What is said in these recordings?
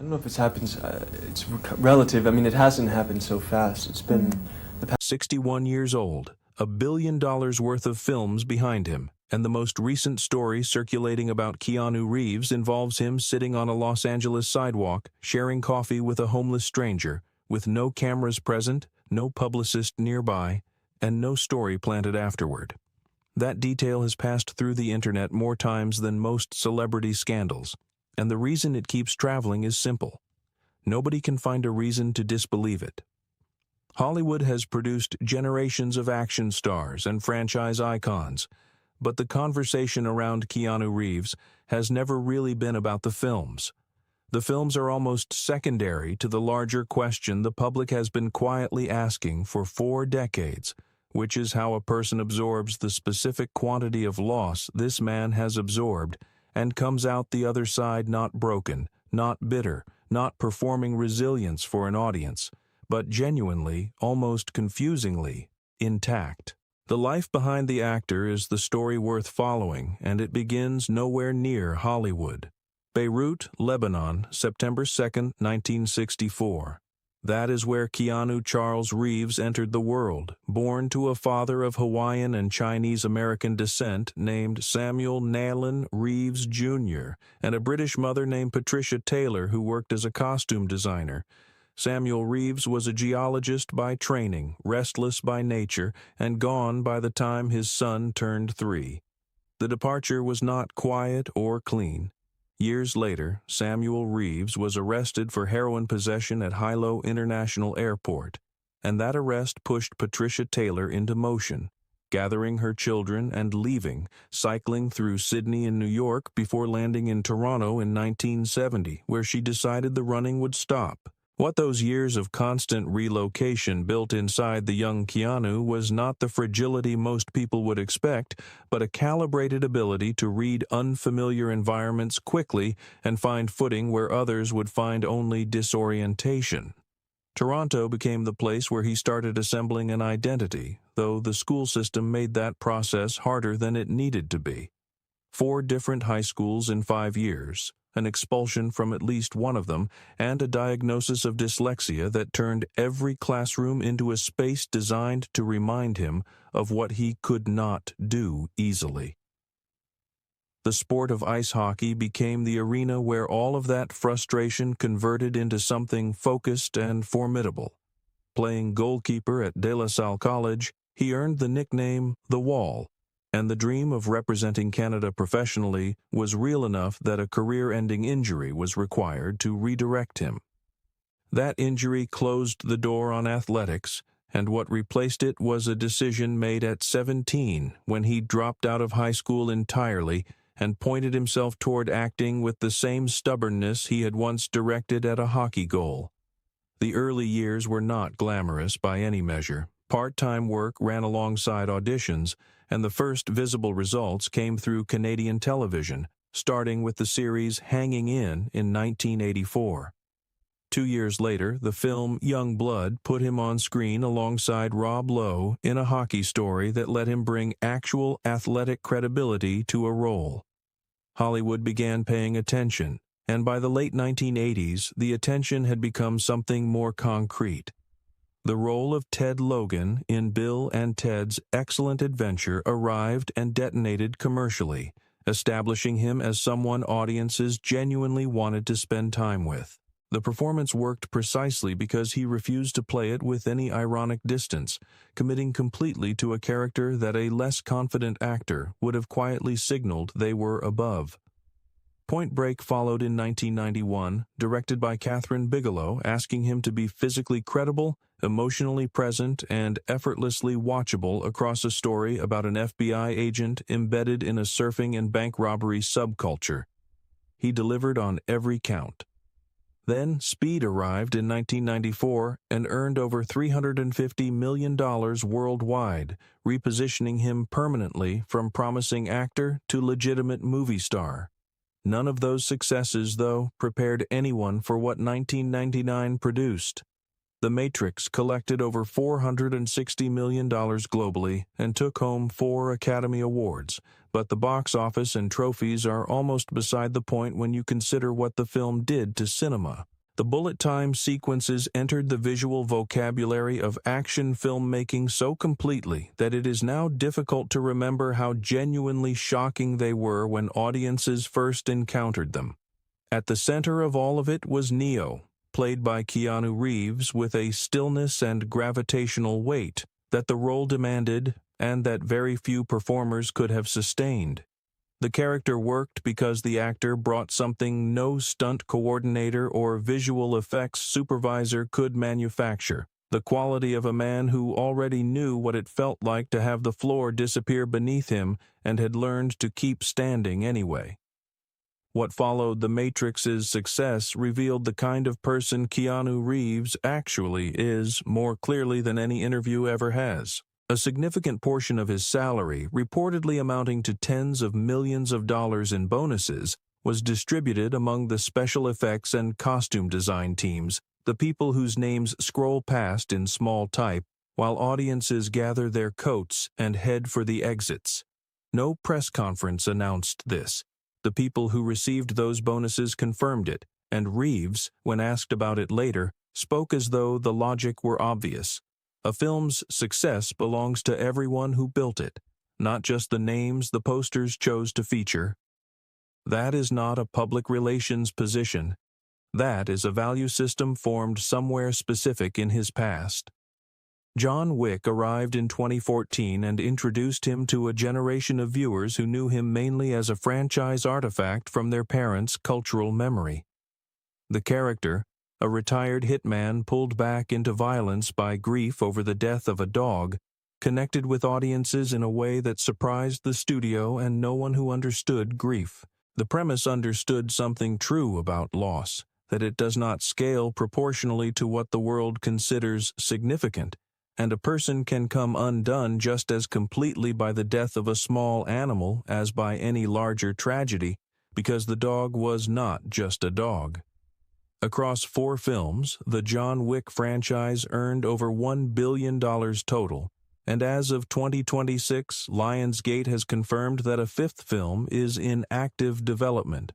I don't know if it's happened, it's relative. I mean, it hasn't happened so fast. It's been the past. 61 years old, $1 billion worth of films behind him, and the most recent story circulating about Keanu Reeves involves him sitting on a Los Angeles sidewalk, sharing coffee with a homeless stranger, with no cameras present, no publicist nearby, and no story planted afterward. That detail has passed through the internet more times than most celebrity scandals, and the reason it keeps traveling is simple. Nobody can find a reason to disbelieve it. Hollywood has produced generations of action stars and franchise icons, but the conversation around Keanu Reeves has never really been about the films. The films are almost secondary to the larger question the public has been quietly asking for 4 decades, which is how a person absorbs the specific quantity of loss this man has absorbed and comes out the other side not broken, not bitter, not performing resilience for an audience, but genuinely, almost confusingly, intact. The life behind the actor is the story worth following, and it begins nowhere near Hollywood. Beirut, Lebanon, September 2, 1964. That is where Keanu Charles Reeves entered the world, born to a father of Hawaiian and Chinese-American descent named Samuel Nayland Reeves Jr. and a British mother named Patricia Taylor who worked as a costume designer. Samuel Reeves was a geologist by training, restless by nature, and gone by the time his son turned 3. The departure was not quiet or clean. Years later, Samuel Reeves was arrested for heroin possession at Hilo International Airport, and that arrest pushed Patricia Taylor into motion, gathering her children and leaving, cycling through Sydney and New York before landing in Toronto in 1970, where she decided the running would stop. What those years of constant relocation built inside the young Keanu was not the fragility most people would expect, but a calibrated ability to read unfamiliar environments quickly and find footing where others would find only disorientation. Toronto became the place where he started assembling an identity, though the school system made that process harder than it needed to be. 4 different high schools in 5 years, an expulsion from at least one of them, and a diagnosis of dyslexia that turned every classroom into a space designed to remind him of what he could not do easily. The sport of ice hockey became the arena where all of that frustration converted into something focused and formidable. Playing goalkeeper at De La Salle College, he earned the nickname The Wall, and the dream of representing Canada professionally was real enough that a career-ending injury was required to redirect him. That injury closed the door on athletics, and what replaced it was a decision made at 17 when he dropped out of high school entirely and pointed himself toward acting with the same stubbornness he had once directed at a hockey goal. The early years were not glamorous by any measure. Part-time work ran alongside auditions, and the first visible results came through Canadian television, starting with the series Hanging in 1984. 2 years later, the film Young Blood put him on screen alongside Rob Lowe in a hockey story that let him bring actual athletic credibility to a role. Hollywood began paying attention, and by the late 1980s, the attention had become something more concrete. The role of Ted Logan in Bill and Ted's Excellent Adventure arrived and detonated commercially, establishing him as someone audiences genuinely wanted to spend time with. The performance worked precisely because he refused to play it with any ironic distance, committing completely to a character that a less confident actor would have quietly signaled they were above. Point Break followed in 1991, directed by Catherine Bigelow, asking him to be physically credible, emotionally present, and effortlessly watchable across a story about an FBI agent embedded in a surfing and bank robbery subculture. He delivered on every count. Then Speed arrived in 1994 and earned over $350 million worldwide, repositioning him permanently from promising actor to legitimate movie star. None of those successes, though, prepared anyone for what 1999 produced. The Matrix collected over $460 million globally and took home 4 Academy Awards, but the box office and trophies are almost beside the point when you consider what the film did to cinema. The bullet time sequences entered the visual vocabulary of action filmmaking so completely that it is now difficult to remember how genuinely shocking they were when audiences first encountered them. At the center of all of it was Neo, played by Keanu Reeves, with a stillness and gravitational weight that the role demanded and that very few performers could have sustained. The character worked because the actor brought something no stunt coordinator or visual effects supervisor could manufacture, the quality of a man who already knew what it felt like to have the floor disappear beneath him and had learned to keep standing anyway. What followed The Matrix's success revealed the kind of person Keanu Reeves actually is more clearly than any interview ever has. A significant portion of his salary, reportedly amounting to tens of millions of dollars in bonuses, was distributed among the special effects and costume design teams, the people whose names scroll past in small type while audiences gather their coats and head for the exits. No press conference announced this. The people who received those bonuses confirmed it, and Reeves, when asked about it later, spoke as though the logic were obvious. A film's success belongs to everyone who built it, not just the names the posters chose to feature. That is not a public relations position. That is a value system formed somewhere specific in his past. John Wick arrived in 2014 and introduced him to a generation of viewers who knew him mainly as a franchise artifact from their parents' cultural memory. The character, a retired hitman pulled back into violence by grief over the death of a dog, connected with audiences in a way that surprised the studio and no one who understood grief. The premise understood something true about loss, that it does not scale proportionally to what the world considers significant, and a person can come undone just as completely by the death of a small animal as by any larger tragedy, because the dog was not just a dog. Across 4 films, the John Wick franchise earned over $1 billion total, and as of 2026, Lionsgate has confirmed that a 5th film is in active development.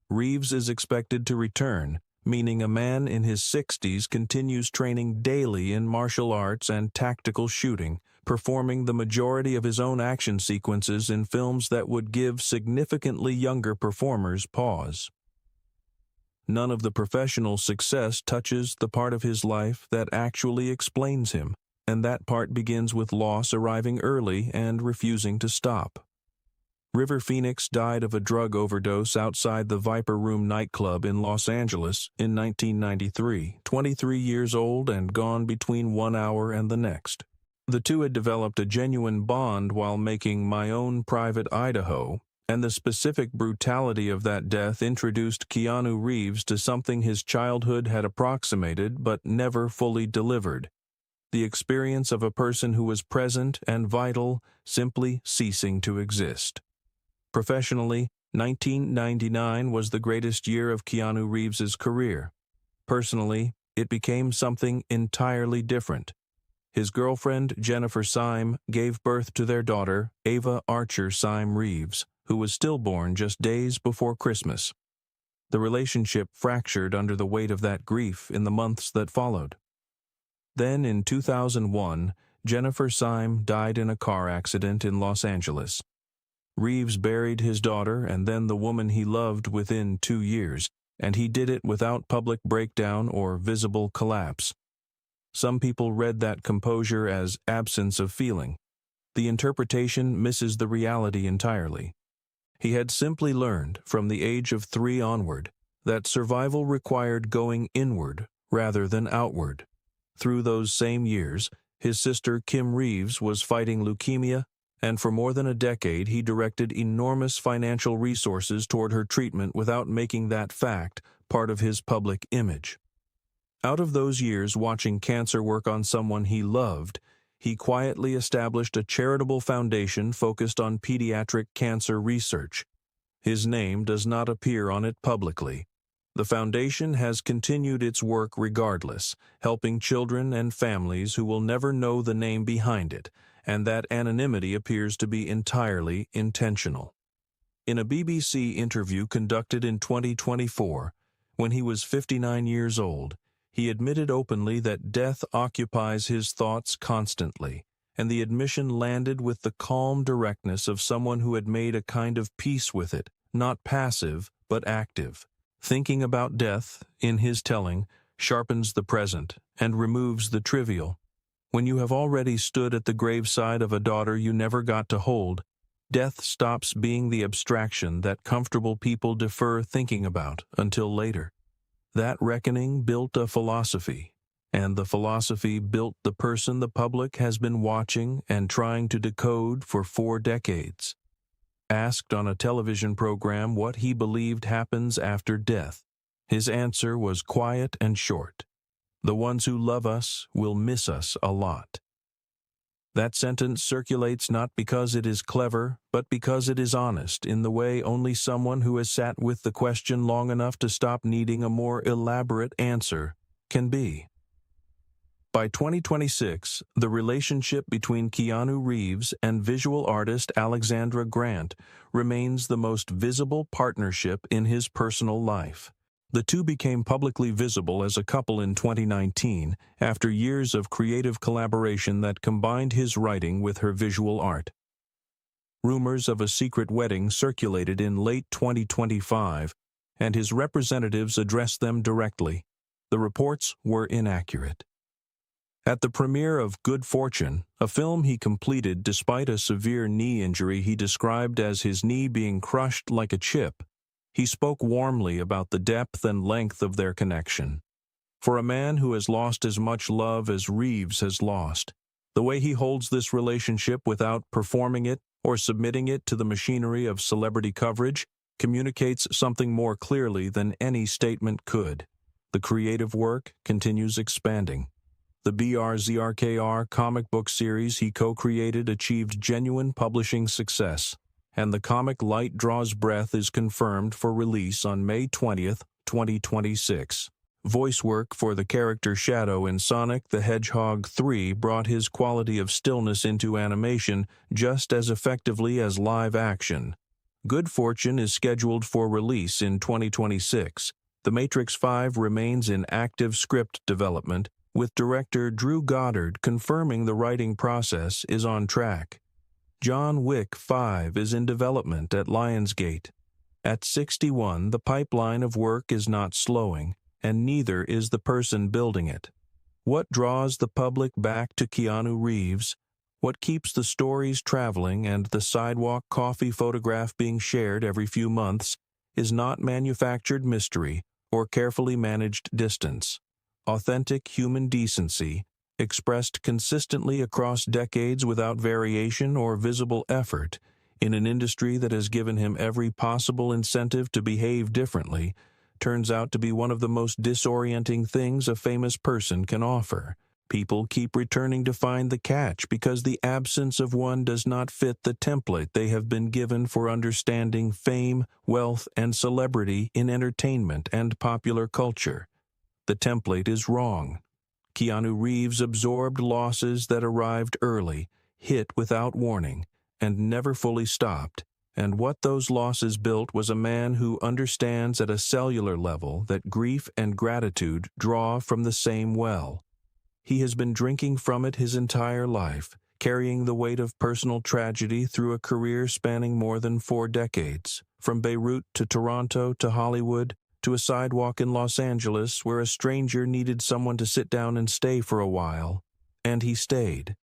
Reeves is expected to return, meaning a man in his 60s continues training daily in martial arts and tactical shooting, performing the majority of his own action sequences in films that would give significantly younger performers pause. None of the professional success touches the part of his life that actually explains him, and that part begins with loss arriving early and refusing to stop. River Phoenix died of a drug overdose outside the Viper Room nightclub in Los Angeles in 1993, 23 years old and gone between 1 hour and the next. The two had developed a genuine bond while making My Own Private Idaho, and the specific brutality of that death introduced Keanu Reeves to something his childhood had approximated but never fully delivered: the experience of a person who was present and vital simply ceasing to exist. Professionally, 1999 was the greatest year of Keanu Reeves's career. Personally, it became something entirely different. His girlfriend, Jennifer Syme, gave birth to their daughter, Ava Archer Syme Reeves, who was stillborn just days before Christmas. The relationship fractured under the weight of that grief in the months that followed. Then, in 2001, Jennifer Syme died in a car accident in Los Angeles. Reeves buried his daughter and then the woman he loved within 2 years, and he did it without public breakdown or visible collapse. Some people read that composure as absence of feeling. The interpretation misses the reality entirely. He had simply learned, from the age of 3 onward, that survival required going inward rather than outward. Through those same years, his sister Kim Reeves was fighting leukemia, and for more than a decade he directed enormous financial resources toward her treatment without making that fact part of his public image. Out of those years watching cancer work on someone he loved, he quietly established a charitable foundation focused on pediatric cancer research. His name does not appear on it publicly. The foundation has continued its work regardless, helping children and families who will never know the name behind it, and that anonymity appears to be entirely intentional. In a BBC interview conducted in 2024, when he was 59 years old, he admitted openly that death occupies his thoughts constantly, and the admission landed with the calm directness of someone who had made a kind of peace with it, not passive, but active. Thinking about death, in his telling, sharpens the present and removes the trivial. When you have already stood at the graveside of a daughter you never got to hold, death stops being the abstraction that comfortable people defer thinking about until later. That reckoning built a philosophy, and the philosophy built the person the public has been watching and trying to decode for 4 decades. Asked on a television program what he believed happens after death, his answer was quiet and short. The ones who love us will miss us a lot. That sentence circulates not because it is clever, but because it is honest in the way only someone who has sat with the question long enough to stop needing a more elaborate answer can be. By 2026, the relationship between Keanu Reeves and visual artist Alexandra Grant remains the most visible partnership in his personal life. The two became publicly visible as a couple in 2019 after years of creative collaboration that combined his writing with her visual art. Rumors of a secret wedding circulated in late 2025, and his representatives addressed them directly. The reports were inaccurate. At the premiere of Good Fortune, a film he completed despite a severe knee injury he described as his knee being crushed like a chip, he spoke warmly about the depth and length of their connection. For a man who has lost as much love as Reeves has lost, the way he holds this relationship without performing it or submitting it to the machinery of celebrity coverage communicates something more clearly than any statement could. The creative work continues expanding. The BRZRKR comic book series he co-created achieved genuine publishing success, and the comic Light Draws Breath is confirmed for release on May 20th, 2026. Voice work for the character Shadow in Sonic the Hedgehog 3 brought his quality of stillness into animation just as effectively as live action. Good Fortune is scheduled for release in 2026. The Matrix 5 remains in active script development, with director Drew Goddard confirming the writing process is on track. John Wick 5 is in development at Lionsgate. At 61, the pipeline of work is not slowing, and neither is the person building it. What draws the public back to Keanu Reeves, what keeps the stories traveling and the sidewalk coffee photograph being shared every few months, is not manufactured mystery or carefully managed distance. Authentic human decency, expressed consistently across decades without variation or visible effort, in an industry that has given him every possible incentive to behave differently, turns out to be one of the most disorienting things a famous person can offer. People keep returning to find the catch because the absence of one does not fit the template they have been given for understanding fame, wealth, and celebrity in entertainment and popular culture. The template is wrong. Keanu Reeves absorbed losses that arrived early, hit without warning, and never fully stopped. And what those losses built was a man who understands at a cellular level that grief and gratitude draw from the same well. He has been drinking from it his entire life, carrying the weight of personal tragedy through a career spanning more than 4 decades, from Beirut to Toronto to Hollywood, to a sidewalk in Los Angeles where a stranger needed someone to sit down and stay for a while. And he stayed.